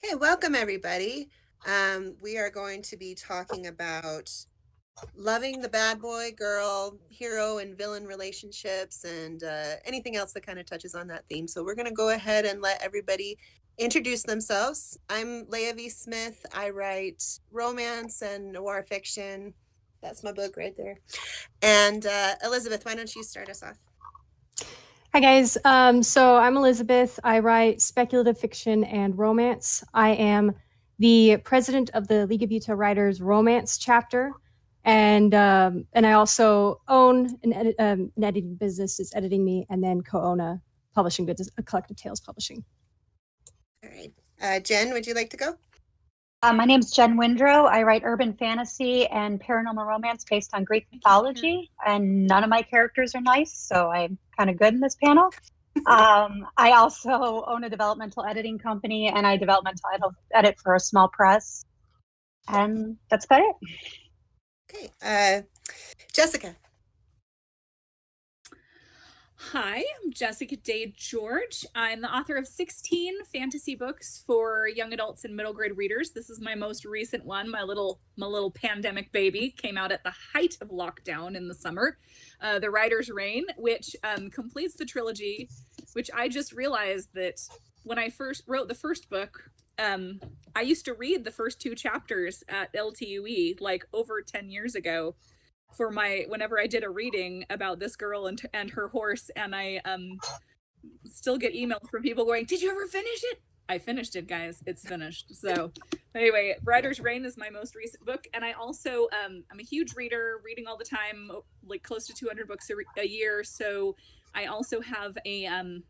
Okay, welcome everybody. We are going to be talking about loving the bad boy, girl, hero, and villain relationships, and anything else that kind of touches on that theme. So we're going to go ahead and let everybody introduce themselves. I'm Laya V. Smith. I write romance and noir fiction. That's my book right there. And Elizabeth, why don't you start us off? Hi, guys. So I'm Elizabeth. I write speculative fiction and romance. I am the president of the League of Utah Writers Romance chapter, and I also own an editing business. It's editing me, and then co-own a publishing business, a Collective Tales Publishing. All right. Jen, would you like to go? My name's Jenn Windrow. I write urban fantasy and paranormal romance based on Greek mythology, and none of my characters are nice, so I'm kind of good in this panel. I also own a developmental editing company, and I developmental edit for a small press, and that's about it. Okay. Jessica. Hi, I'm Jessica Day George. I'm the author of 16 fantasy books for young adults and middle grade readers. This is my most recent one. My little pandemic baby came out at the height of lockdown in the summer. The Writer's Reign, which completes the trilogy, which I just realized that when I first wrote the first book, I used to read the first 2 chapters at LTUE like over 10 years ago. For whenever I did a reading about this girl and her horse, and I still get emails from people going, "Did you ever finish it?" I finished it, guys. It's finished. So anyway, Writer's Reign is my most recent book, and I also I'm a huge reader, reading all the time, like close to 200 books a year. So I also have a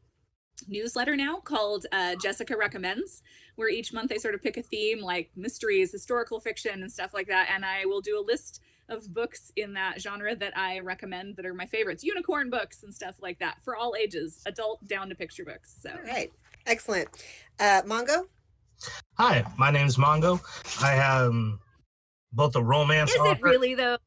newsletter now called Jessica Recommends, where each month I sort of pick a theme like mysteries, historical fiction, and stuff like that, and I will do a list of books in that genre that I recommend that are my favorites, unicorn books and stuff like that, for all ages, adult down to picture books. So all right, excellent. Mongo. Hi, my name's Mongo. I have both a romance. Is it really though?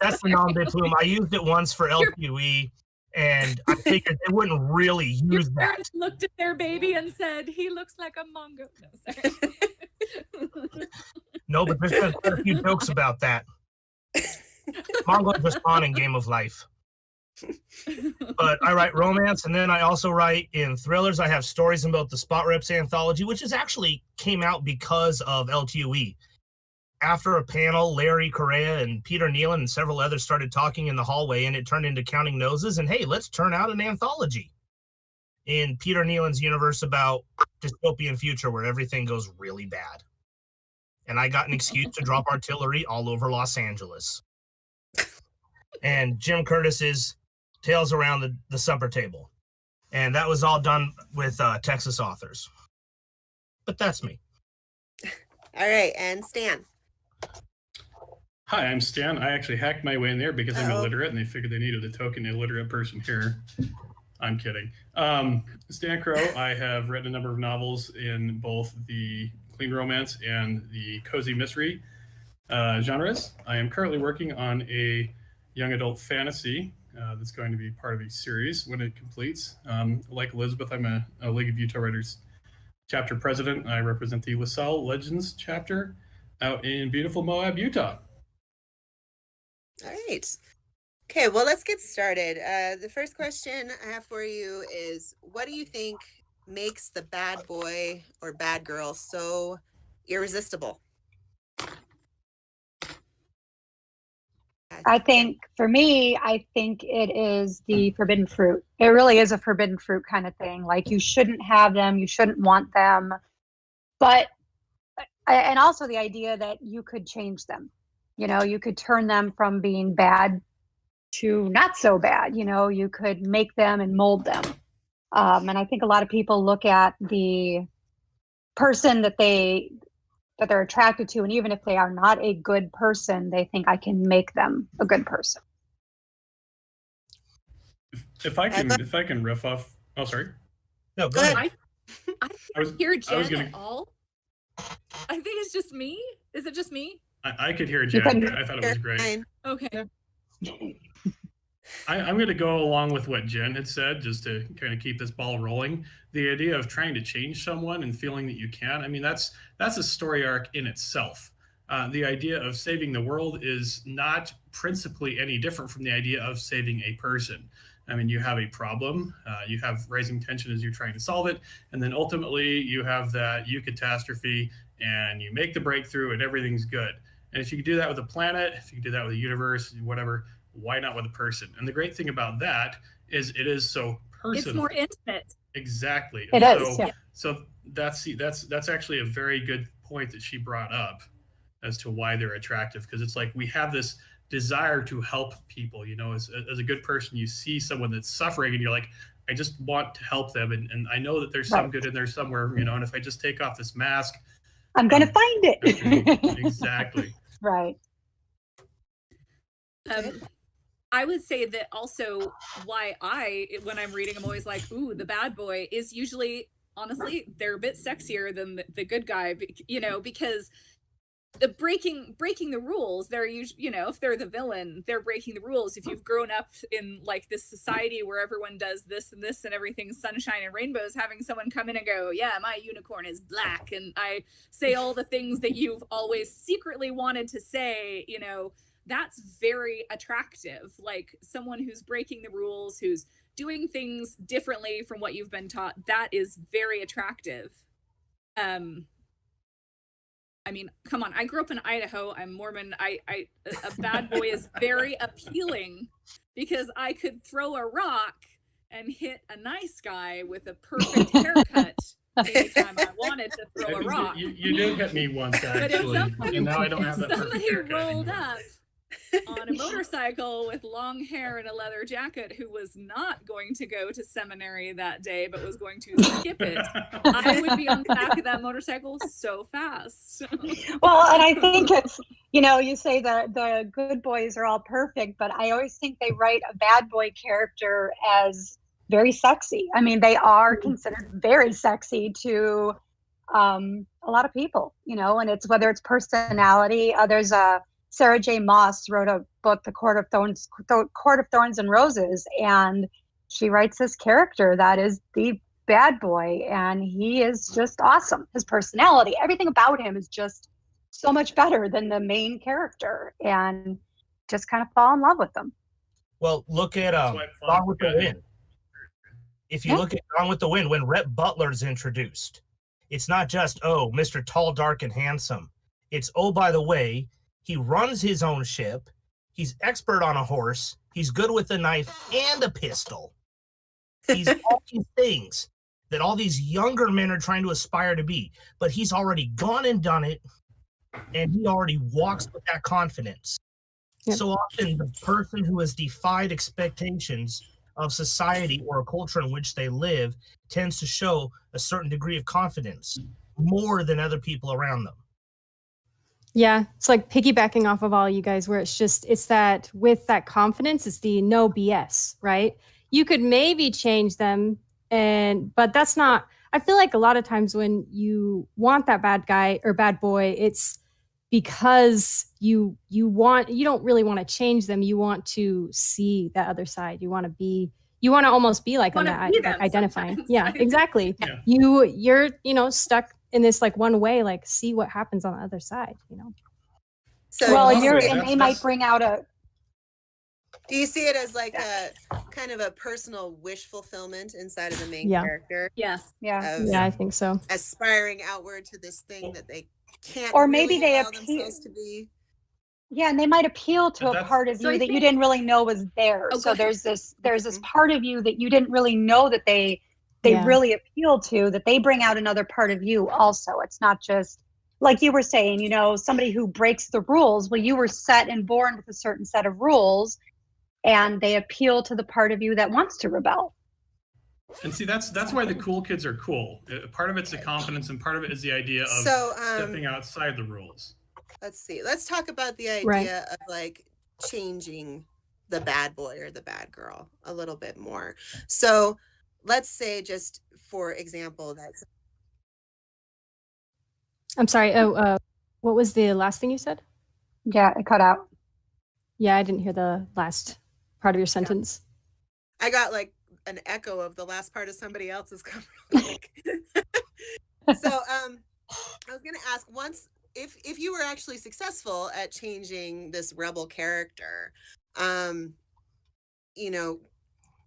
That's the nom de plume. I used it once for LQE, and I figured they wouldn't really use Your that. parents looked at their baby and said, "He looks like a Mongo." No, sorry. No, but there's been quite a few jokes about that. Mongo's just fun in Game of Life. But I write romance, and then I also write in thrillers. I have stories about the Spot Reps anthology, which is actually came out because of LTUE. After a panel, Larry Correa and Peter Nealon and several others started talking in the hallway, and it turned into Counting Noses, and hey, let's turn out an anthology in Peter Nealon's universe about dystopian future where everything goes really bad. And I got an excuse to drop artillery all over Los Angeles. And Jim Curtis's Tales Around the Supper Table. And that was all done with Texas authors. But that's me. All right, and Stan. Hi, I'm Stan. I actually hacked my way in there because I'm illiterate, and they figured they needed a token illiterate person here. I'm kidding. Stan Crowe. I have written a number of novels in both the clean romance and the cozy mystery genres. I am currently working on a young adult fantasy that's going to be part of a series when it completes. Like Elizabeth, I'm a League of Utah Writers chapter president. I represent the LaSalle Legends chapter out in beautiful Moab, Utah. All right. Okay, well, let's get started. The first question I have for you is, what do you think makes the bad boy or bad girl so irresistible? I think for me, I think it is the forbidden fruit. It really is a forbidden fruit kind of thing. Like, you shouldn't have them, you shouldn't want them, and also the idea that you could change them. You know, you could turn them from being bad to not so bad. You know, you could make them and mold them. And I think a lot of people look at the person that they're attracted to, and even if they are not a good person, they think I can make them a good person. If I can riff off. Oh, sorry. No, go ahead. I didn't hear Jen at all. I think it's just me. Is it just me? I could hear Jen. I thought it was great. Okay. I'm going to go along with what Jen had said, just to kind of keep this ball rolling. The idea of trying to change someone and feeling that you can. I mean, that's a story arc in itself. The idea of saving the world is not principally any different from the idea of saving a person. I mean, you have a problem, you have rising tension as you're trying to solve it, and then ultimately you have that eucatastrophe, and you make the breakthrough, and everything's good. And if you can do that with a planet, if you can do that with a universe, whatever, why not with a person? And the great thing about that is it is so personal. It's more intimate. Exactly. It is. Yeah. So that's actually a very good point that she brought up as to why they're attractive, because it's like we have this desire to help people. You know, as a good person, you see someone that's suffering and you're like, I just want to help them, and I know that there's some good in there somewhere, you know, and if I just take off this mask, I'm going to find it. Exactly. Right. I would say that also why when I'm reading, I'm always like, ooh, the bad boy is usually, honestly, they're a bit sexier than the good guy, you know, because the breaking the rules, they're usually, you know, if they're the villain, they're breaking the rules. If you've grown up in like this society where everyone does this and everything's sunshine and rainbows, having someone come in and go, yeah, my unicorn is black, and I say all the things that you've always secretly wanted to say, you know, that's very attractive. Like someone who's breaking the rules, who's doing things differently from what you've been taught, that is very attractive. I mean, come on, I grew up in Idaho, I'm Mormon. A bad boy is very appealing because I could throw a rock and hit a nice guy with a perfect haircut anytime I wanted to throw a rock. You did hit me once, actually, and now I don't have that perfect somebody haircut rolled anymore. up on a motorcycle with long hair and a leather jacket who was not going to go to seminary that day but was going to skip it, I would be on the back of that motorcycle so fast. Well, and I think it's, you know, you say the good boys are all perfect, but I always think they write a bad boy character as very sexy. I mean, they are considered very sexy to a lot of people, you know, and it's whether it's personality. There's Sarah J. Maas wrote a book, The Court of Thorns and Roses, and she writes this character that is the bad boy, and he is just awesome. His personality, everything about him is just so much better than the main character, and just kind of fall in love with them. Well, look at Gone with the Wind. If you look at Gone with the Wind, when Rhett Butler's introduced, it's not just, oh, Mr. Tall, Dark, and Handsome. It's, oh, by the way, he runs his own ship. He's expert on a horse. He's good with a knife and a pistol. He's all these things that all these younger men are trying to aspire to be. But he's already gone and done it, and he already walks with that confidence. Yep. So often the person who has defied expectations of society or a culture in which they live tends to show a certain degree of confidence more than other people around them. Yeah, it's like piggybacking off of all you guys, where it's that with that confidence, it's the no BS, right? You could maybe change them, but that's not, I feel like a lot of times when you want that bad guy or bad boy, it's because you don't really want to change them. You want to see that other side. You want to almost be like them, that identifying. Yeah, exactly. Yeah. You're, you know, stuck in this like one way, like see what happens on the other side, you know. So well, and they might bring out a. Do you see it as like a kind of a personal wish fulfillment inside of the main character? Yes. Yeah. Yeah, I think so. Aspiring outward to this thing that they can't. Or maybe really they allow themselves to be. Yeah, and they might appeal to a part of you that you didn't really know was there. Oh, so there's this part of you that you didn't really know that they really appeal to, that they bring out another part of you also. It's not just like you were saying, you know, somebody who breaks the rules. Well, you were set and born with a certain set of rules, and they appeal to the part of you that wants to rebel. And see, that's why the cool kids are cool. Part of it's the confidence, and part of it is the idea of stepping outside the rules. Let's see. Let's talk about the idea of like changing the bad boy or the bad girl a little bit more. So let's say, just for example, that's. I'm sorry. Oh, what was the last thing you said? Yeah, it cut out. Yeah, I didn't hear the last part of your sentence. I got like an echo of the last part of somebody else's comment. So I was gonna ask, once if you were actually successful at changing this rebel character, you know,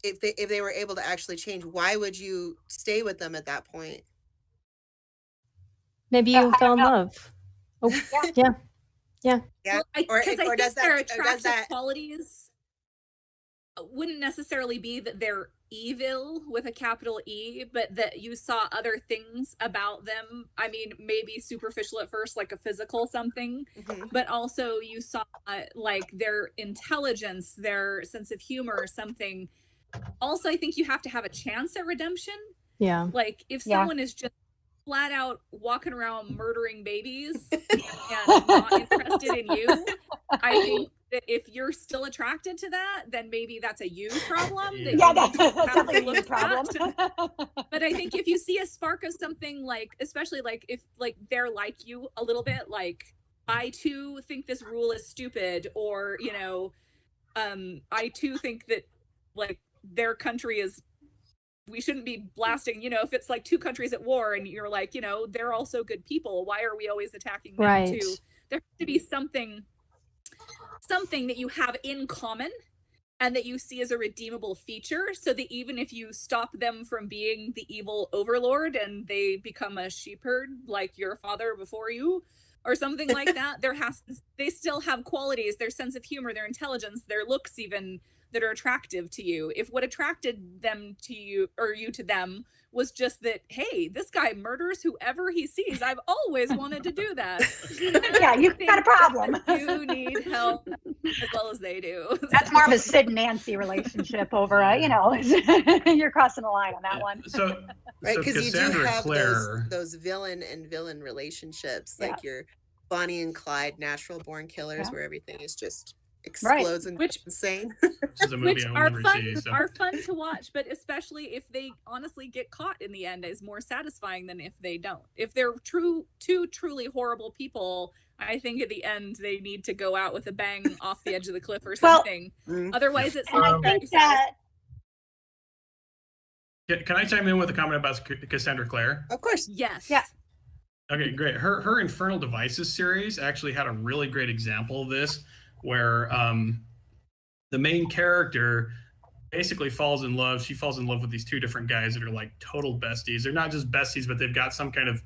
if they were able to actually change, why would you stay with them at that point? Maybe you fell in love. Oh, yeah. Yeah. Well, Or because I think does their that attractive qualities wouldn't necessarily be that they're evil with a capital E, but that you saw other things about them. I mean, maybe superficial at first, like a physical something, but also you saw like their intelligence, their sense of humor, something. Also, I think you have to have a chance at redemption. Yeah. Like if someone is just flat out walking around murdering babies and not interested in you, I think that if you're still attracted to that, then maybe that's a you problem. That's definitely a problem. But I think if you see a spark of something, like especially like if like they're like you a little bit, like I too think this rule is stupid, or you know, I too think that like their country is, we shouldn't be blasting, you know, if it's like two countries at war and you're like, you know, they're also good people, why are we always attacking them too? There has to be something that you have in common and that you see as a redeemable feature, so that even if you stop them from being the evil overlord and they become a sheep herd like your father before you or something like that, they still have qualities, their sense of humor, their intelligence, their looks even, that are attractive to you. If what attracted them to you or you to them was just that, hey, this guy murders whoever he sees, I've always wanted to do that. Yeah, you've got a problem. You need help as well as they do. That's more of a Sid and Nancy relationship over you know, you're crossing the line on that one. So right, because you do have Clare, those villain and villain relationships, like your Bonnie and Clyde, natural born killers, where everything is just explodes and which insane. Which are fun to watch, but especially if they honestly get caught in the end, is more satisfying than if they don't. If they're two truly horrible people, I think at the end they need to go out with a bang off the edge of the cliff or something. Otherwise, it's not I think that. Can I chime in with a comment about Cassandra Clare? Of course. Yes. Yeah. Okay, great. Her Infernal Devices series actually had a really great example of this, where the main character basically falls in love. She falls in love with these two different guys that are like total besties. They're not just besties, but they've got some kind of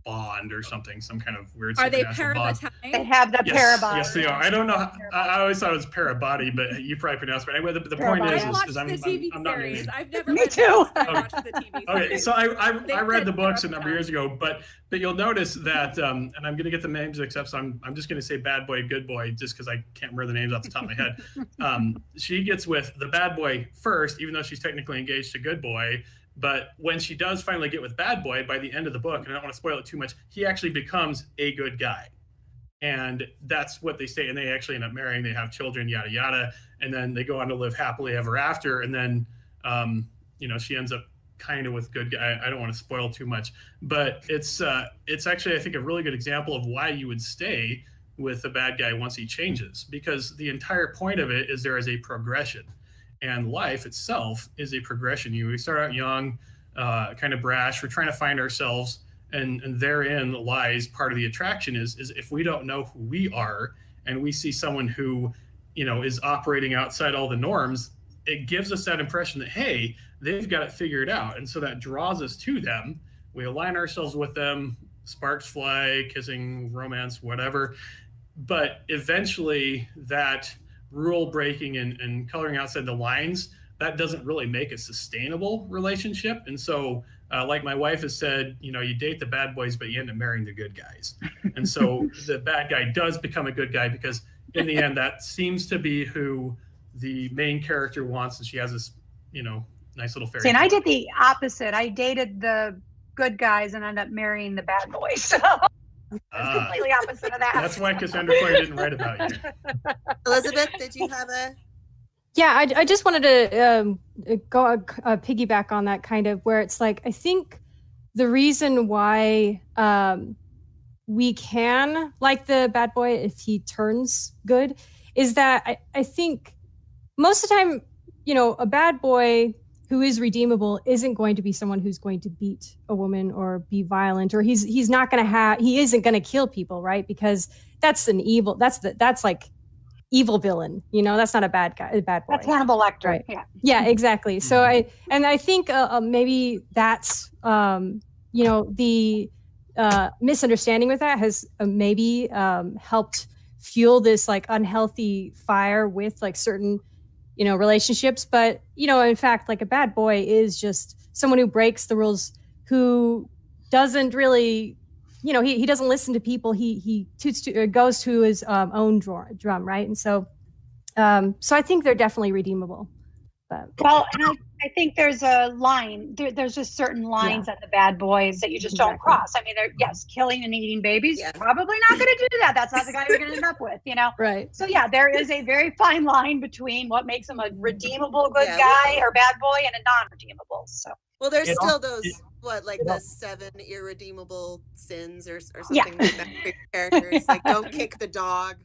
bond or something, some kind of weird supernatural bond. They have the parabody. Yes, they are. I don't know. I always thought it was parabody, but you probably pronounced it. Anyway, the point is I'm not series. I've never Me too. watched the TV series. Okay, so I read the books a number of years ago, but you'll notice that, and I'm going to get the names mixed up, so I'm just going to say bad boy, good boy, just because I can't remember the names off the top of my head. She gets with the bad boy first, even though she's technically engaged to good boy. But when she does finally get with bad boy, by the end of the book, and I don't want to spoil it too much, he actually becomes a good guy. And that's what they say. And they actually end up marrying. They have children, yada, yada. And then they go on to live happily ever after. And then, you know, she ends up kind of with good guy. I don't want to spoil too much. But it's actually, I think, a really good example of why you would stay with the bad guy once he changes. Because the entire point of it is there is a progression. And life itself is a progression. We start out young, kind of brash. We're trying to find ourselves, and therein lies part of the attraction. Is if we don't know who we are, and we see someone who, you know, is operating outside all the norms, it gives us that impression that, hey, they've got it figured out, and so that draws us to them. We align ourselves with them. Sparks fly, kissing, romance, whatever. But eventually, that rule breaking and coloring outside the lines, that doesn't really make a sustainable relationship. And so like my wife has said, you know, you date the bad boys, but you end up marrying the good guys. And so the bad guy does become a good guy, because in the end, that seems to be who the main character wants. And she has this, you know, nice little fairy. See, and I did the opposite. I dated the good guys and ended up marrying the bad boys. So completely opposite of that. That's why Cassandra Clare didn't write about you. Elizabeth, did you have a? Yeah, I just wanted to go piggyback on that, kind of, where it's like, I think the reason why we can like the bad boy if he turns good is that I think most of the time, a bad boy who is redeemable isn't going to be someone who's going to beat a woman or be violent, or he isn't going to kill people, right? Because that's like evil villain, that's not a bad guy, a bad boy. That's Hannibal Lecter, right? Yeah, exactly. So I think maybe that's the misunderstanding with that has maybe helped fuel this like unhealthy fire with like certain relationships. But in fact, like a bad boy is just someone who breaks the rules, who doesn't really he doesn't listen to people. He goes to his own drum, right? And so I think they're definitely redeemable. But well, and I think there's a line. There's just certain lines on the bad boys that you just don't cross. I mean, yes, killing and eating babies, probably not going to do that. That's not the guy you're going to end up with, Right. So yeah, there is a very fine line between what makes him a redeemable good guy or bad boy and a non-redeemable. So. Well, there's still those the 7 irredeemable sins or something like that for characters. Like, don't kick the dog.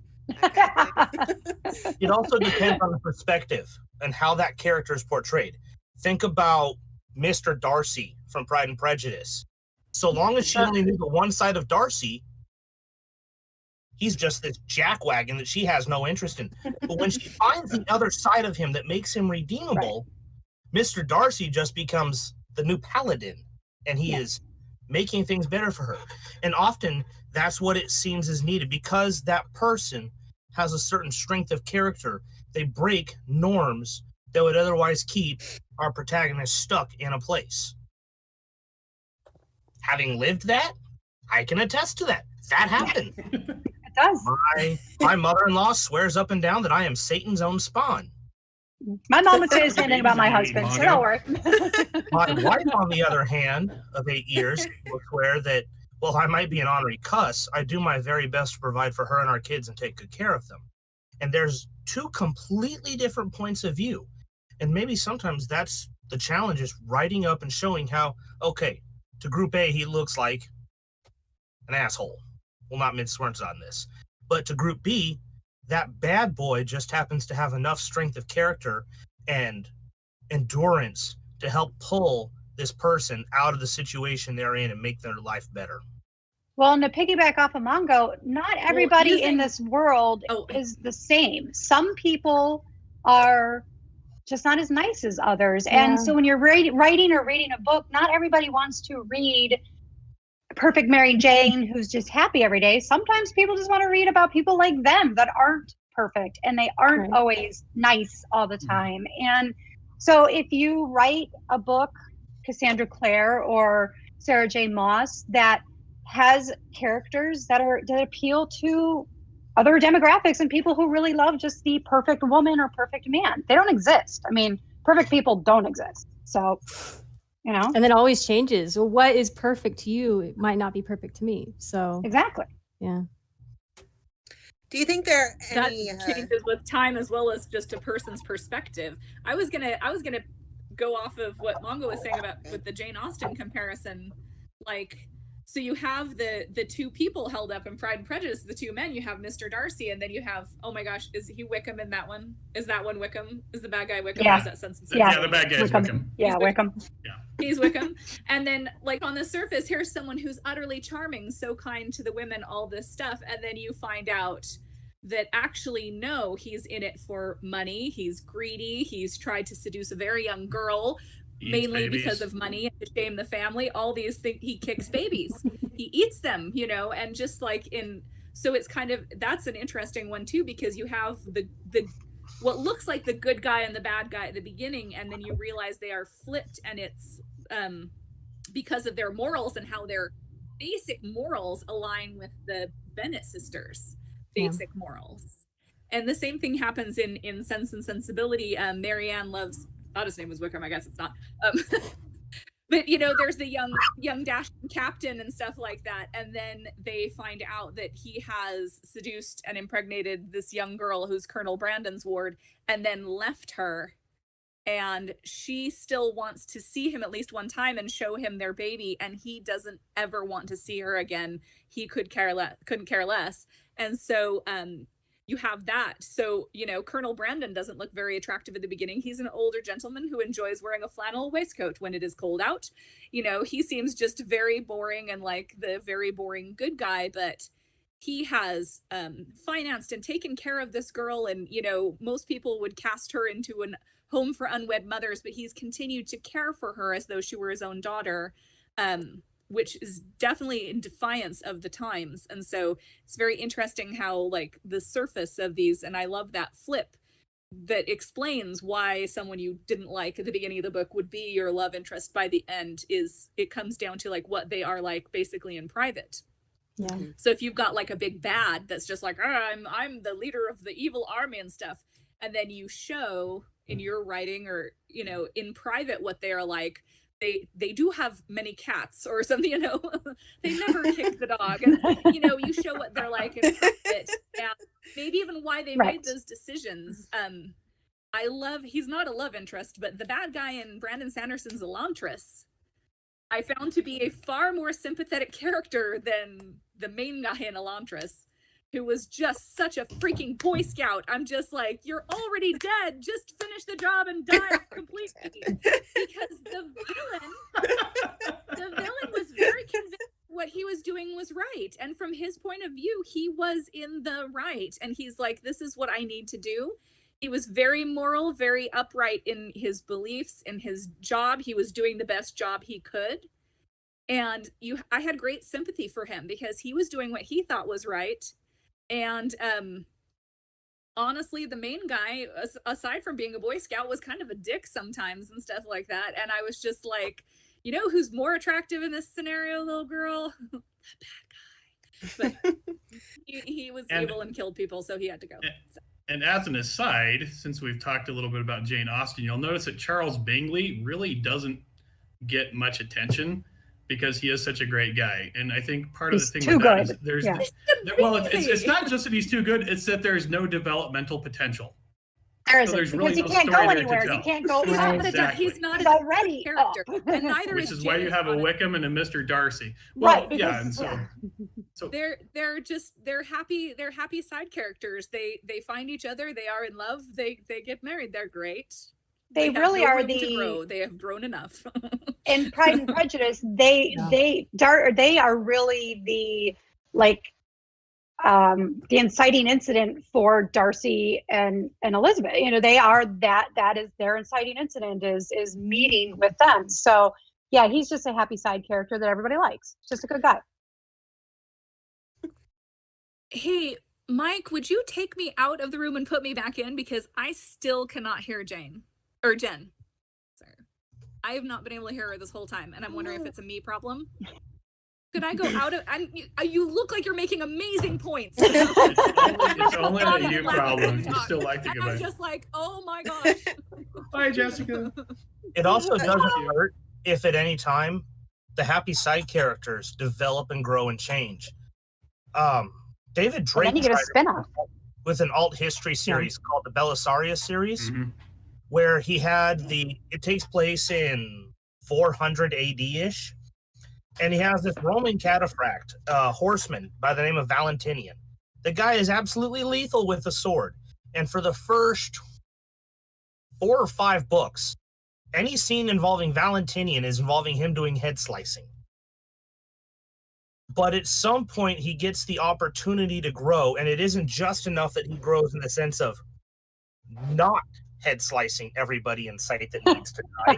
It also depends on the perspective and how that character is portrayed. Think about Mr. Darcy from Pride and Prejudice. So long as she only knew the one side of Darcy, he's just this jackwagon that she has no interest in. But when she finds the other side of him that makes him redeemable, Mr. Darcy just becomes the new paladin, and he is making things better for her. And often that's what it seems is needed, because that person has a certain strength of character. They break norms that would otherwise keep our protagonist stuck in a place. Having lived that, I can attest to that. That happened. It does. My mother-in-law swears up and down that I am Satan's own spawn. My mom would say the same thing about my husband, so don't worry. My wife, on the other hand, of 8 years, will swear that, well, I might be an ornery cuss, I do my very best to provide for her and our kids and take good care of them. And there's two completely different points of view. And maybe sometimes that's the challenge, is writing up and showing how, okay, to Group A, he looks like an asshole. We'll not mince words on this. But to Group B, that bad boy just happens to have enough strength of character and endurance to help pull this person out of the situation they're in and make their life better. Well, and to piggyback off of Mongo, not everybody in this world is the same. Some people are just not as nice as others. And so when you're writing or reading a book, not everybody wants to read perfect Mary Jane who's just happy every day. Sometimes people just want to read about people like them that aren't perfect, and they aren't always nice all the time. And so if you write a book, Cassandra Clare or Sarah J. Maas, that has characters that appeal to other demographics and people who really love just the perfect woman or perfect man, they don't exist. I mean, perfect people don't exist. So, and then it always changes. Well, what is perfect to you, it might not be perfect to me. So exactly. Yeah. Do you think there are any changes with time as well as just a person's perspective? I was gonna go off of what Mongo was saying about with the Jane Austen comparison. Like, so you have the two people held up in Pride and Prejudice, the two men. You have Mr. Darcy, and then you have, oh my gosh, is he Wickham in that one? Is that one Wickham? Is the bad guy Wickham? Yeah. Or is that Sense and Sensibility? Yeah, the bad guy is Wickham. Yeah, Wickham. Yeah. He's Wickham. And then, like, on the surface, here's someone who's utterly charming, so kind to the women, all this stuff. And then you find out that actually, no, he's in it for money. He's greedy. He's tried to seduce a very young girl, mainly because of money and to shame the family. All these things. He kicks babies. He eats them, and just like so it's kind of, that's an interesting one too, because you have the what looks like the good guy and the bad guy at the beginning, and then you realize they are flipped, and it's because of their morals and how their basic morals align with the Bennett sisters' basic morals. And the same thing happens in Sense and Sensibility. Marianne loves, thought his name was Wickham, I guess it's not. But there's the young dashing captain and stuff like that, and then they find out that he has seduced and impregnated this young girl who's Colonel Brandon's ward, and then left her, and she still wants to see him at least one time and show him their baby, and he doesn't ever want to see her again. He couldn't care less. And so you have that. So, you know, Colonel Brandon doesn't look very attractive at the beginning. He's an older gentleman who enjoys wearing a flannel waistcoat when it is cold out. You know, he seems just very boring and like the very boring good guy, but he has financed and taken care of this girl. And, you know, most people would cast her into a home for unwed mothers, but he's continued to care for her as though she were his own daughter. Which is definitely in defiance of the times. And so it's very interesting how like the surface of these, and I love that flip that explains why someone you didn't like at the beginning of the book would be your love interest by the end, is it comes down to like what they are like basically in private. Yeah. So if you've got like a big bad that's just like, oh, I'm the leader of the evil army and stuff, and then you show in your writing or, you know, in private what they are like, they do have many cats or something, you know, they never kick the dog, and you know, you show what they're like in private, and maybe even why they made those decisions. I love, he's not a love interest, but the bad guy in Brandon Sanderson's Elantris, I found to be a far more sympathetic character than the main guy in Elantris, who was just such a freaking Boy Scout. I'm just like, you're already dead. Just finish the job and die completely. Because the villain was very convinced what he was doing was right. And from his point of view, he was in the right. And he's like, this is what I need to do. He was very moral, very upright in his beliefs, in his job. He was doing the best job he could. And I had great sympathy for him because he was doing what he thought was right. And honestly, the main guy, aside from being a Boy Scout, was kind of a dick sometimes and stuff like that. And I was just like, you know who's more attractive in this scenario, little girl? The bad guy. But he was evil and killed people, so he had to go. And as an aside, since we've talked a little bit about Jane Austen, you'll notice that Charles Bingley really doesn't get much attention because he is such a great guy. And I think part of the thing with that is there's, well, it's not just that he's too good, it's that there's no developmental potential. There isn't, there's because really he no can't go story there to anywhere. tell. He can't go. He's not already character, and neither which is why you have a Wickham and a Mr. Darcy. Well, right, yeah, and so they're happy side characters. They find each other, they are in love, they get married, they're great. They really are they have grown enough. In Pride and Prejudice, they are really the the inciting incident for Darcy and Elizabeth. You know, they are that is their inciting incident is meeting with them. So yeah, he's just a happy side character that everybody likes. Just a good guy. Hey, Mike, would you take me out of the room and put me back in, because I still cannot hear Jenn. Sorry. I have not been able to hear her this whole time, and I'm wondering if it's a me problem. Could I go out of, and you look like you're making amazing points. It's only a you problem. You still like to go back. I'm just like, oh my gosh. Bye, Jessica. It also doesn't hurt if at any time the happy side characters develop and grow and change. David Drake then you get a spin-off with an alt history series called the Belisarius series, where he had it takes place in 400 AD-ish, and he has this Roman cataphract horseman by the name of Valentinian. The guy is absolutely lethal with the sword, and for the first 4 or 5 books, any scene involving Valentinian is involving him doing head slicing. But at some point, he gets the opportunity to grow, and it isn't just enough that he grows in the sense of not head slicing everybody in sight that needs to die.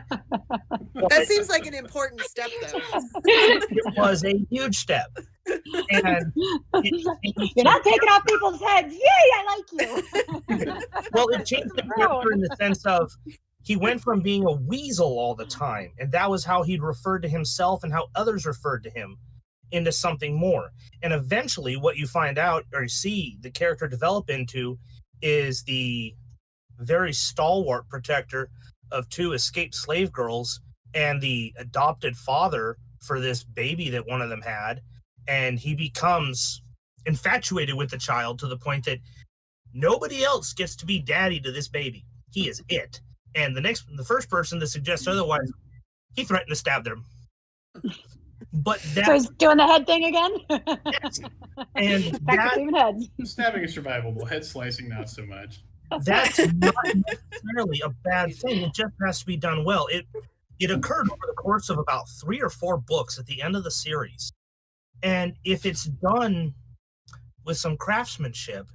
That seems like an important step, though. It was a huge step. And you're not taking off people's heads. Yay, I like you. Well, it changed the character in the sense of he went from being a weasel all the time, and that was how he'd referred to himself and how others referred to him, into something more. And eventually what you find out or see the character develop into is the very stalwart protector of 2 escaped slave girls and the adopted father for this baby that one of them had. And he becomes infatuated with the child to the point that nobody else gets to be daddy to this baby. He is it. And the first person to suggest otherwise, he threatened to stab them. But that, So he's doing the head thing again? yes. And Back to that, saving heads. Stabbing is survivable. Head slicing, not so much. that's not necessarily a bad thing. It just has to be done well. It occurred over the course of about 3 or 4 books at the end of the series. And if it's done with some craftsmanship,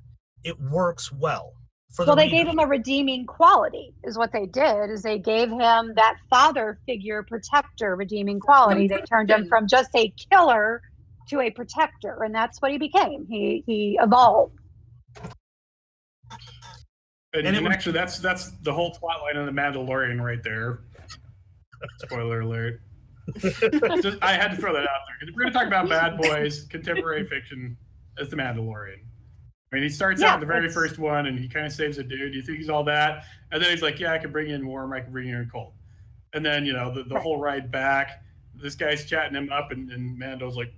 it works well. Well, they gave him a redeeming quality, is what they did, is they gave him that father figure protector redeeming quality. They turned him from just a killer to a protector, and that's what he became. He evolved. And actually, that's the whole plot line of The Mandalorian right there. Spoiler alert. I had to throw that out there. If we're going to talk about bad boys, contemporary fiction, it's The Mandalorian. I mean, he starts out in the very first one, and he kind of saves a dude. You think he's all that, and then he's like, "Yeah, I can bring you in warm. I can bring you in cold." And then the whole ride back, this guy's chatting him up, and Mando's like,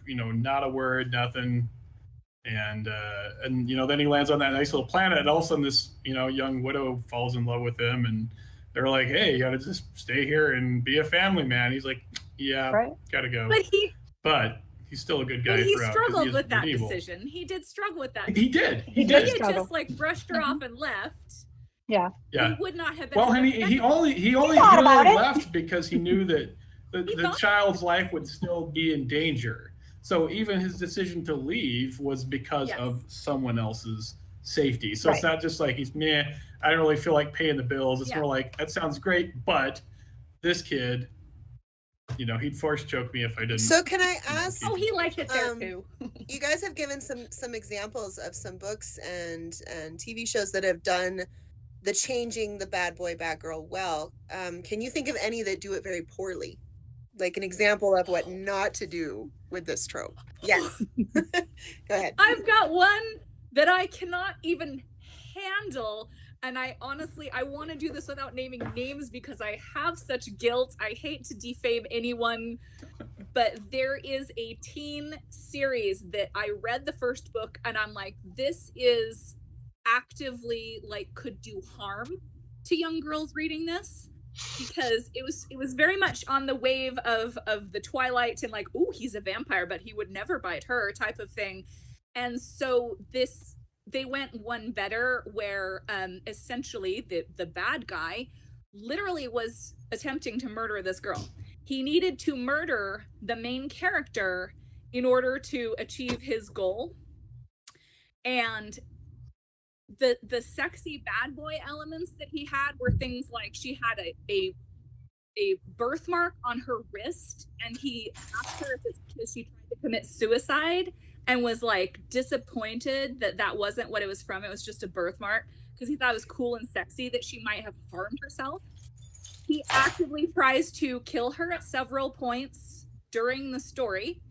not a word, nothing. And then he lands on that nice little planet, and all of a sudden this young widow falls in love with him, and they're like, "Hey, you gotta just stay here and be a family man." He's like, "Yeah, gotta go." But he's still a good guy. But he throughout, struggled with that medieval. decision. He did struggle with that. He did. He did just like brushed her off and left. Yeah. He would not have been. Well, and he only left because he knew that the child's life would still be in danger. So even his decision to leave was because of someone else's safety. So it's not just like he's I don't really feel like paying the bills. It's more like, that sounds great, but this kid, he'd force choke me if I didn't. So can I ask? Oh, he liked it there too. You guys have given some examples of some books and TV shows that have done the changing the bad boy, bad girl well. Can you think of any that do it very poorly? Like an example of what not to do with this trope? Yes. Go ahead. I've got one that I cannot even handle. And I honestly want to do this without naming names because I have such guilt. I hate to defame anyone, but there is a teen series that I read the first book and I'm like, this is actively could do harm to young girls reading this, because it was very much on the wave of the Twilight and ooh, he's a vampire, but he would never bite her type of thing. And so they went one better where essentially the bad guy literally was attempting to murder this girl. He needed to murder the main character in order to achieve his goal. And the sexy bad boy elements that he had were things like she had a birthmark on her wrist, and he asked her if it's because she tried to commit suicide, and was disappointed that wasn't what it was from. It was just a birthmark, because he thought it was cool and sexy that she might have harmed herself. He actively tries to kill her at several points during the story.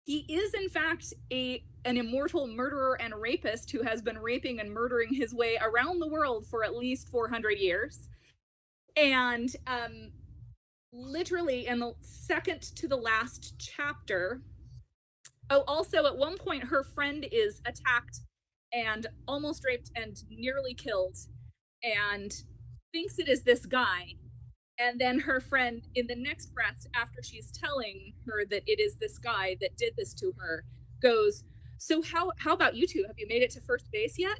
He is in fact an immortal murderer and rapist who has been raping and murdering his way around the world for at least 400 years. And literally in the second to the last chapter, also at one point her friend is attacked and almost raped and nearly killed and thinks it is this guy. And then her friend, in the next breath, after she's telling her that it is this guy that did this to her, goes, "So how about you two? Have you made it to first base yet?"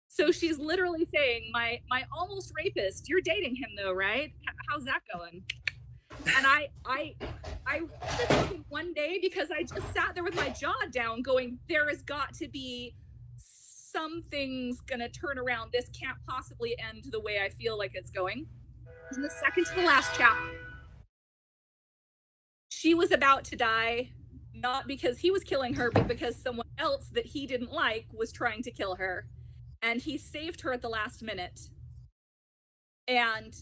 So she's literally saying, my almost rapist, you're dating him though, right? How's that going? And I read this book one day because I just sat there with my jaw down going, there has got to be something's gonna turn around. This can't possibly end the way I feel like it's going. In the second to the last chapter, she was about to die, not because he was killing her, but because someone else that he didn't like was trying to kill her. And he saved her at the last minute. And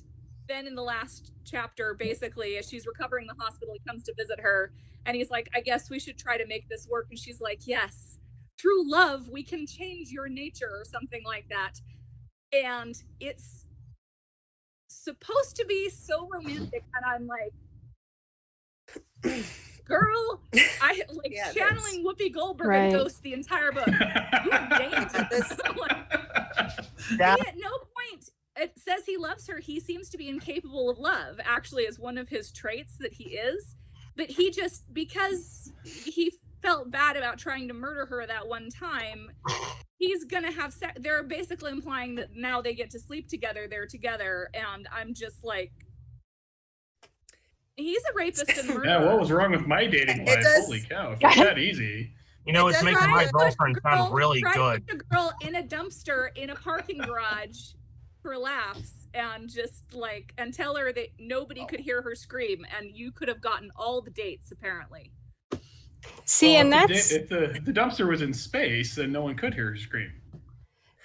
then in the last chapter, basically, as she's recovering in the hospital, he comes to visit her. And he's like, I guess we should try to make this work. And she's like, yes, through love, we can change your nature, or something like that. And it's supposed to be so romantic, and I'm like, girl, I channeling Whoopi Goldberg and Ghost the entire book. You dated this. At no point it says he loves her. He seems to be incapable of love, actually, is one of his traits that he is. but he just, because he felt bad about trying to murder her that one time, he's gonna have sex. They're basically implying that now they get to sleep together, they're together, and I'm just like, he's a rapist and murderer. Yeah, what was wrong with my dating life? Holy cow, if it's that easy. You know, it's making my girlfriend sound really good. A girl in a dumpster in a parking garage for laughs, and just like, and tell her that nobody could hear her scream, and you could have gotten all the dates apparently. See, Well, and that's if the dumpster was in space, then no one could hear her scream.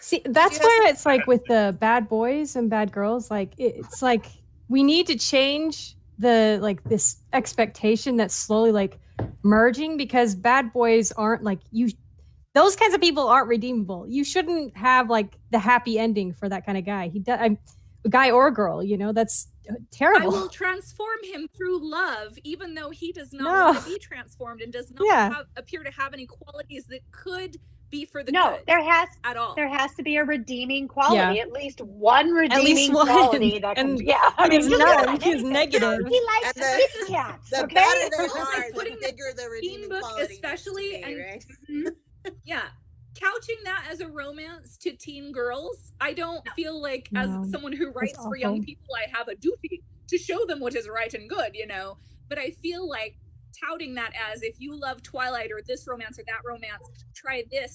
see that's where it's like with the bad boys and bad girls, like it's like we need to change the like this expectation that's slowly like merging, because bad boys aren't like you. Those kinds of people aren't redeemable. You shouldn't have like the happy ending for that kind of guy. A guy or girl, you know, that's terrible. I will transform him through love, even though he does not want to be transformed and does not appear to have any qualities that could be for the good. There has at all. There has to be a redeeming quality, at least one redeeming quality that can. I mean, none is negative. He likes the Kit Kats. The better they are, the bigger the redeeming quality, especially, be, right? Yeah. Couching that as a romance to teen girls, I don't feel like, as someone who writes for young people, I have a duty to show them what is right and good, you know. But I feel like touting that as, if you love Twilight or this romance or that romance, try this.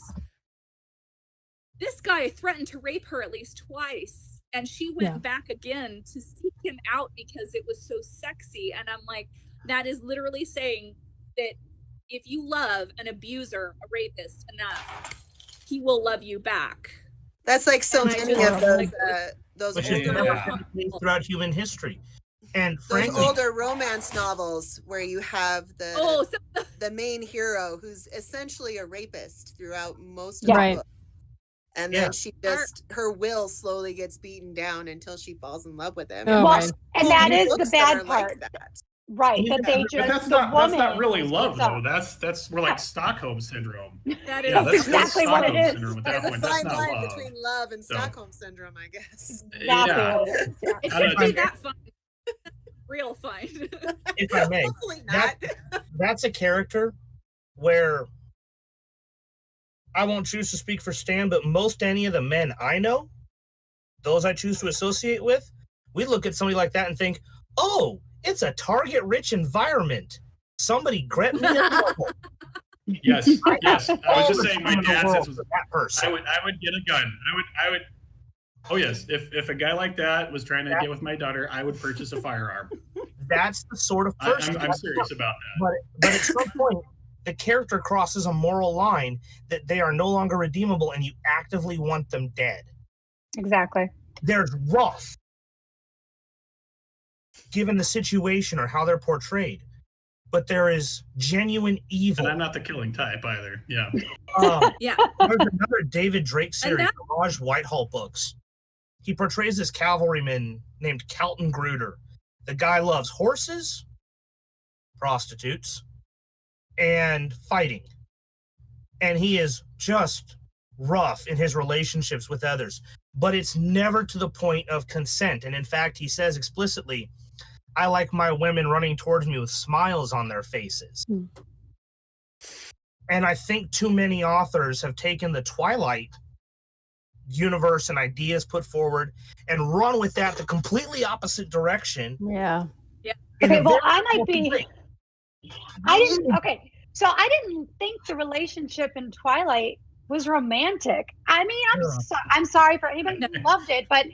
This guy threatened to rape her at least twice, and she went back again to seek him out because it was so sexy. And I'm like, that is literally saying that if you love an abuser, a rapist enough, he will love you back. That's like so many of those older throughout human history. And those older romance novels where you have the main hero who's essentially a rapist throughout most of the book. And then she just, her will slowly gets beaten down until she falls in love with him. And that is the bad part. Like right, that they just that's not really love though. That's more like Stockholm syndrome. That is that's exactly what it is. There's a fine line between love and Stockholm syndrome, I guess. It should be that fun. Real fun. If I may, hopefully not. That's a character where I won't choose to speak for Stan, but most any of the men I know, those I choose to associate with, we look at somebody like that and think, oh, it's a target-rich environment. Somebody grant me a trouble. Yes. I was just saying, my dad says was that person. I would get a gun. I would. Oh yes, if a guy like that was trying to get with my daughter, I would purchase a firearm. That's the sort of person. I'm serious about that. But at some point, the character crosses a moral line that they are no longer redeemable, and you actively want them dead. Exactly. There's rough, given the situation or how they're portrayed, but there is genuine evil. And I'm not the killing type either. Yeah. There's another David Drake series, Raj Whitehall books. He portrays this cavalryman named Calton Gruder. The guy loves horses, prostitutes, and fighting. And he is just rough in his relationships with others. But it's never to the point of consent. And in fact, he says explicitly, I like my women running towards me with smiles on their faces. And I think too many authors have taken the Twilight universe and ideas put forward and run with that the completely opposite direction. Yeah. Okay, well, I might be. So I didn't think the relationship in Twilight was romantic. I mean, I'm sorry for anybody who loved it, but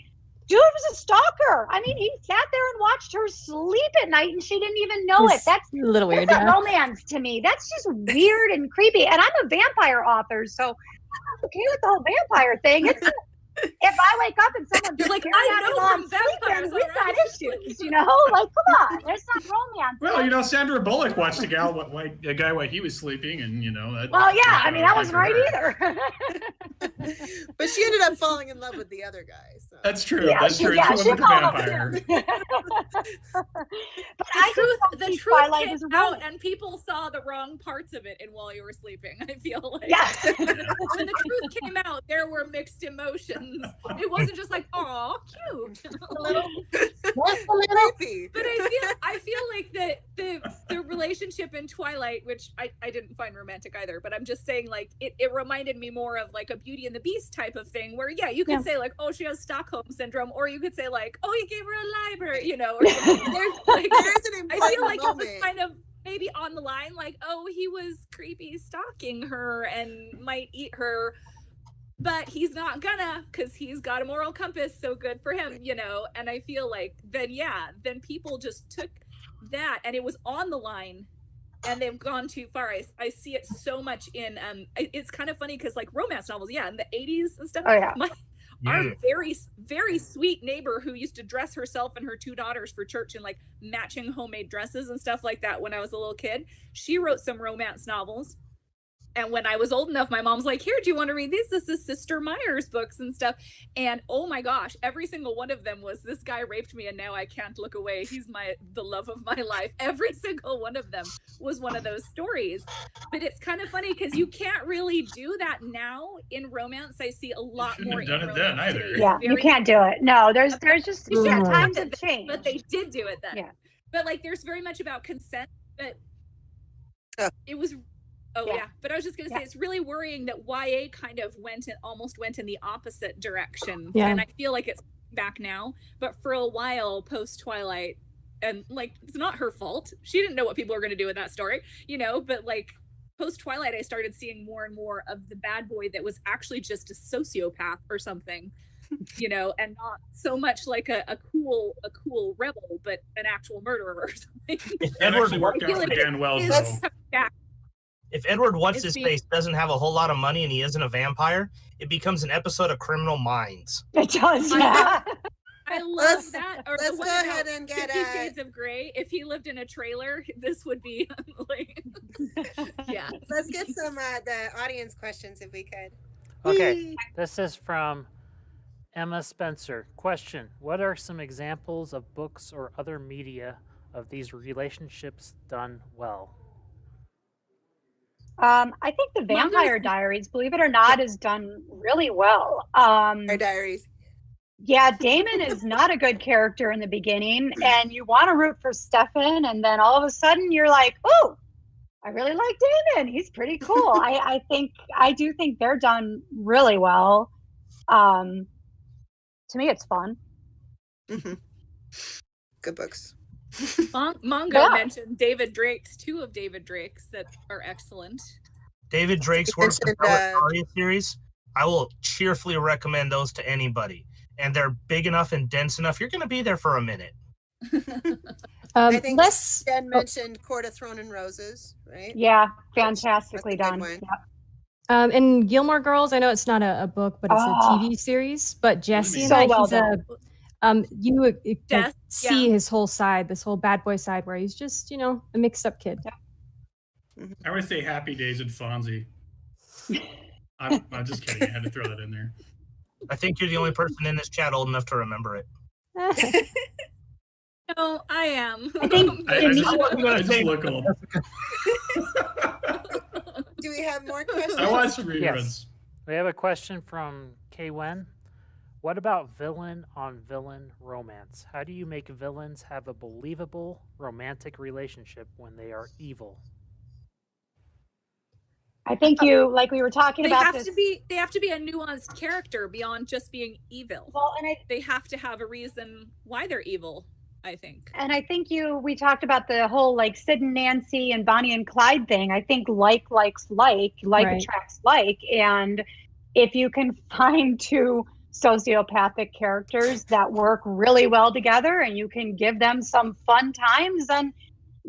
dude was a stalker. I mean, he sat there and watched her sleep at night and she didn't even know it. That's a little weird. That's not romance to me. That's just weird and creepy. And I'm a vampire author, so I'm okay with the whole vampire thing. If I wake up and someone's like, I know while I'm sleeping, we've got issues, you know? Like, come on, there's not romance. Well, you know, Sandra Bullock watched a guy while he was sleeping, and you know. Well, yeah, I mean, that wasn't right either. But she ended up falling in love with the other guy. So. That's true. Yeah, That's true. yeah, She wasn't a followed vampire. him. But I The think truth Twilight came is a out, romance. and people saw the wrong parts of it. And while you were sleeping, I feel like Yeah. when the truth came out, there were mixed emotions. It wasn't just like, "Aw, cute." Creepy. But I feel like the relationship in Twilight, which I didn't find romantic either, but I'm just saying, like, it reminded me more of like a Beauty and the Beast type of thing, where you could say like, oh, she has Stockholm syndrome, or you could say like, oh, you gave her a library, or something. There's an important I feel like moment. it was kind of maybe on the line, like, oh, he was creepy stalking her and might eat her, but he's not gonna, because he's got a moral compass, so good for him, and I feel like then people just took that, and it was on the line, and they've gone too far. I see it so much in it's kind of funny because like romance novels, in the 80s and stuff. Oh yeah. Our very, very sweet neighbor who used to dress herself and her 2 daughters for church in like matching homemade dresses and stuff like that when I was a little kid, she wrote some romance novels. And when I was old enough, my mom's like, here, do you want to read these? This is Sister Meyer's books and stuff. And oh my gosh, every single one of them was, this guy raped me and now I can't look away. He's the love of my life. Every single one of them was one of those stories. But it's kind of funny because you can't really do that now in romance. I see a lot more. Shouldn't have done it then either. today. Yeah, you can't do it. No, there's just times have have changed. But they did do it then. Yeah. But like, there's very much about consent, but it was. Oh yeah. But I was just gonna say, it's really worrying that YA kind of almost went in the opposite direction. Yeah. And I feel like it's back now. But for a while, post Twilight, and like, it's not her fault. She didn't know what people were gonna do with that story, but like post Twilight, I started seeing more and more of the bad boy that was actually just a sociopath or something, and not so much like a cool rebel, but an actual murderer or something. It actually worked out for Dan Wells, though. If Edward It's What's-His-Face doesn't have a whole lot of money and he isn't a vampire, it becomes an episode of Criminal Minds. It does, yeah. I love that. Or let's the one go about ahead and get 50 Shades of Grey. If he lived in a trailer, this would be like, yeah. Let's get some the audience questions if we could. Okay, this is from Emma Spencer. Question: what are some examples of books or other media of these relationships done well? I think the Vampire Diaries, believe it or not, is done really well. Our diaries. Yeah, Damon is not a good character in the beginning, and you want to root for Stefan, and then all of a sudden you're like, oh, I really like Damon. He's pretty cool. I do think they're done really well. To me, it's fun. Mm-hmm. Good books. Mongo mentioned David Drake's, 2 of David Drake's that are excellent. David Drake's work in the Aria series, I will cheerfully recommend those to anybody. And they're big enough and dense enough. You're going to be there for a minute. I think Jen mentioned Court of Thorn and Roses, right? Yeah, fantastically done. Yep. And Gilmore Girls, I know it's not a book, but it's a TV series. But Jesse and you see his whole side, this whole bad boy side, where he's just, a mixed up kid. I would say Happy Days and Fonzie. I'm just kidding. I had to throw that in there. I think you're the only person in this chat old enough to remember it. No, I am. I think I just look old. Do we have more questions? I watched reruns. Yes. We have a question from Kay Wen. What about villain on villain romance? How do you make villains have a believable romantic relationship when they are evil? I think like we were talking they about have this. they have to be a nuanced character beyond just being evil. Well, and they have to have a reason why they're evil, I think. And I think we talked about the whole like Sid and Nancy and Bonnie and Clyde thing. I think like right. Attracts like, and if you can find 2 sociopathic characters that work really well together and you can give them some fun times, then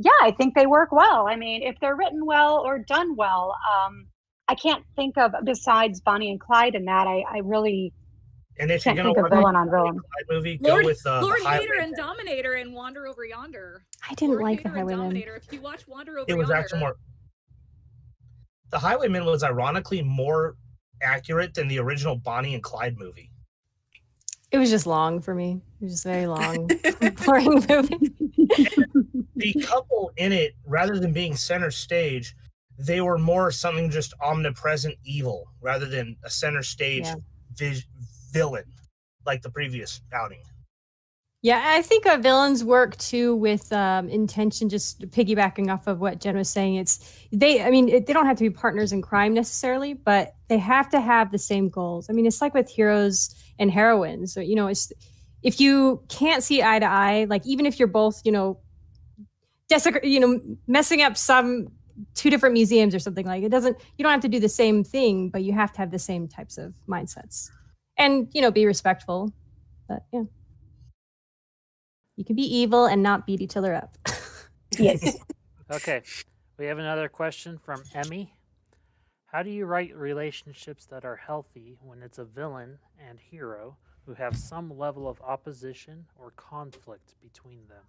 yeah, I think they work well. I mean, if they're written well or done well, I can't think of, besides Bonnie and Clyde in that, I really and if can't you're going think to of villain on villain. Movie, Lord, go with Lord Highwayman. Hater and Dominator and Wander Over Yonder. I didn't Lord like the Hater and Highwayman. Dominator. If you watch Wander Over It was Yonder, actually more. The Highwayman was ironically more accurate than the original Bonnie and Clyde movie. It was just long for me. It was just very long, boring movie. The couple in it, rather than being center stage, they were more something just omnipresent evil rather than a center stage villain like the previous outing. Yeah, I think villains work too with intention. Just piggybacking off of what Jen was saying, they don't have to be partners in crime necessarily, but they have to have the same goals. I mean, it's like with heroes and heroines. So, if you can't see eye to eye, like even if you're both, messing up two different museums or something, like you don't have to do the same thing, but you have to have the same types of mindsets and be respectful. But yeah. You can be evil and not beat each other up. Yes. Okay. We have another question from Emmy. How do you write relationships that are healthy when it's a villain and hero who have some level of opposition or conflict between them?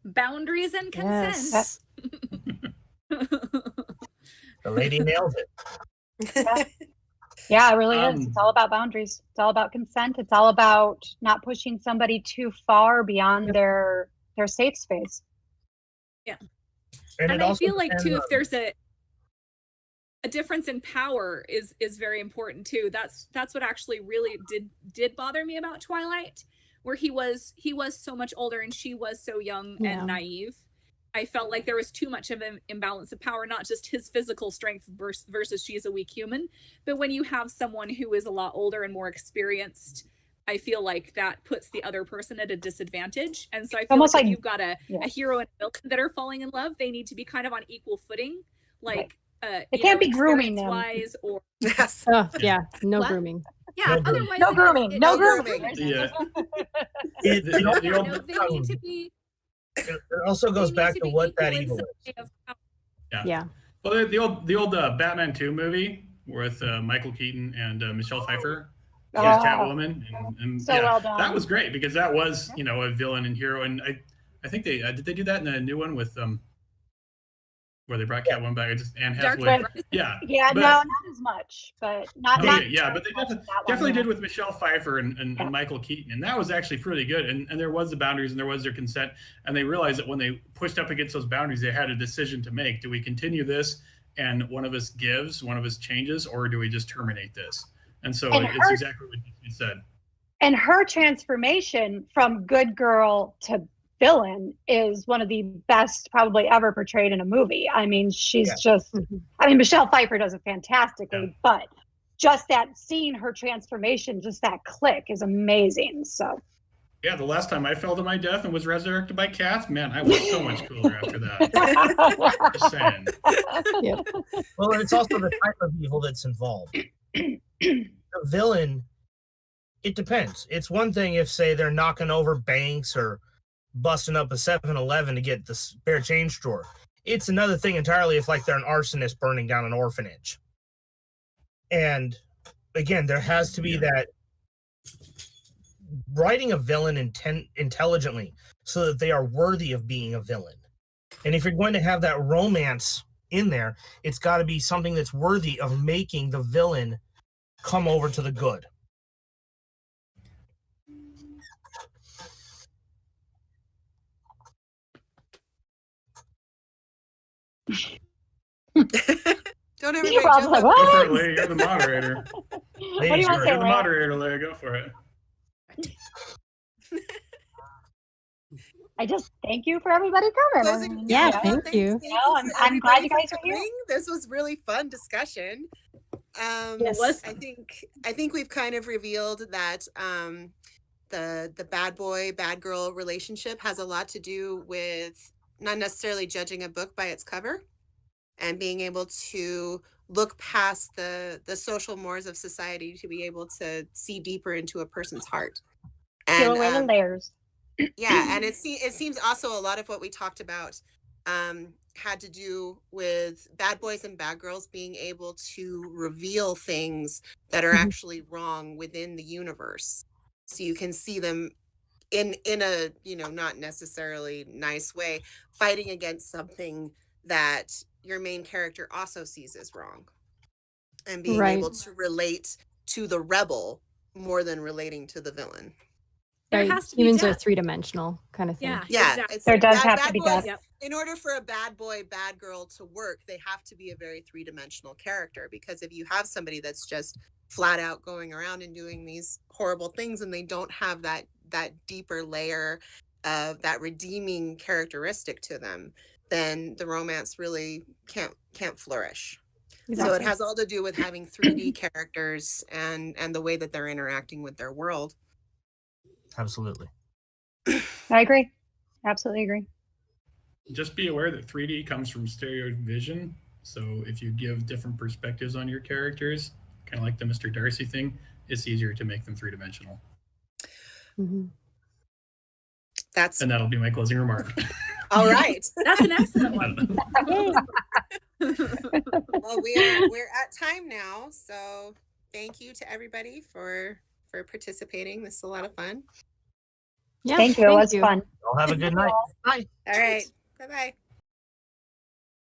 Boundaries and consent. Yes. The lady nails it. Yeah, it really is. It's all about boundaries. It's all about consent. It's all about not pushing somebody too far beyond their safe space. Yeah. And I feel like too, if there's a difference in power is very important too. That's what actually really did bother me about Twilight, where he was so much older and she was so young and naive. I felt like there was too much of an imbalance of power, not just his physical strength versus she's a weak human, but when you have someone who is a lot older and more experienced, I feel like that puts the other person at a disadvantage. And so I feel like if you've got a hero and a villain that are falling in love, they need to be kind of on equal footing, like it can't be grooming them. Wise or no what? grooming. Yeah, otherwise no grooming. No grooming. Yeah. They need to be. It also goes back to what that evil is. Yeah. Well, the old Batman 2 movie with Michael Keaton and Michelle Pfeiffer. She was Catwoman, and so well done. That was great because that was a villain and hero, and I think they did they do that in a new one with where they brought Catwoman back. Anne Hathaway. Yeah, but, no, not as much, but not. But they definitely did with Michelle Pfeiffer and Michael Keaton, and that was actually pretty good. And there was the boundaries and there was their consent, and they realized that when they pushed up against those boundaries, they had a decision to make: do we continue this, and one of us gives, one of us changes, or do we just terminate this? And so it's exactly what you said. And her transformation from good girl to villain is one of the best probably ever portrayed in a movie. I mean, she's just, Michelle Pfeiffer does it fantastically, but just that seeing her transformation, just that click is amazing. So yeah, the last time I fell to my death and was resurrected by cats, man, I was so much cooler after that. Just saying. Yeah. Well, and it's also the type of evil that's involved. The villain, it depends. It's one thing if, say, they're knocking over banks or busting up a 7-Eleven to get the spare change drawer. It's another thing entirely if, like, they're an arsonist burning down an orphanage. And again, there has to be that writing a villain intelligently so that they are worthy of being a villain. And if you're going to have that romance in there, it's got to be something that's worthy of making the villain come over to the good. Don't everybody jump up. Go for it, Leah. You're the moderator. What do you want to say, You're the moderator, Leah. Go for it. I just thank you for everybody coming. Thank you. I'm glad you guys are here. This was really fun discussion. Yes. I think we've kind of revealed that the bad boy, bad girl relationship has a lot to do with not necessarily judging a book by its cover and being able to look past the social mores of society to be able to see deeper into a person's heart. Peel away the layers. Yeah, and it seems also a lot of what we talked about had to do with bad boys and bad girls being able to reveal things that are actually wrong within the universe. So you can see them in a, not necessarily nice way, fighting against something that your main character also sees as wrong, and being Right. able to relate to the rebel more than relating to the villain. There Right. has to be Humans are death. 3-dimensional kind of thing. Yeah, Yeah, exactly. it's There does bad- have bad to be boys- death. Yep. In order for a bad boy, bad girl to work, they have to be a very 3-dimensional character, because if you have somebody that's just flat out going around and doing these horrible things and they don't have that deeper layer of that redeeming characteristic to them, then the romance really can't flourish. So it Exactly. has all to do with having 3D characters and the way that they're interacting with their world. Absolutely. I agree. Absolutely agree. Just be aware that 3D comes from stereo vision. So if you give different perspectives on your characters, kind of like the Mr. Darcy thing, it's easier to make them 3-dimensional. Mhm. That's And that'll be my closing remark. all right. That's an excellent one. Well, we're at time now, so thank you to everybody for participating. This is a lot of fun. Yeah. Thank you. It was fun. Y'all have a good night. Bye. All right. Bye-bye.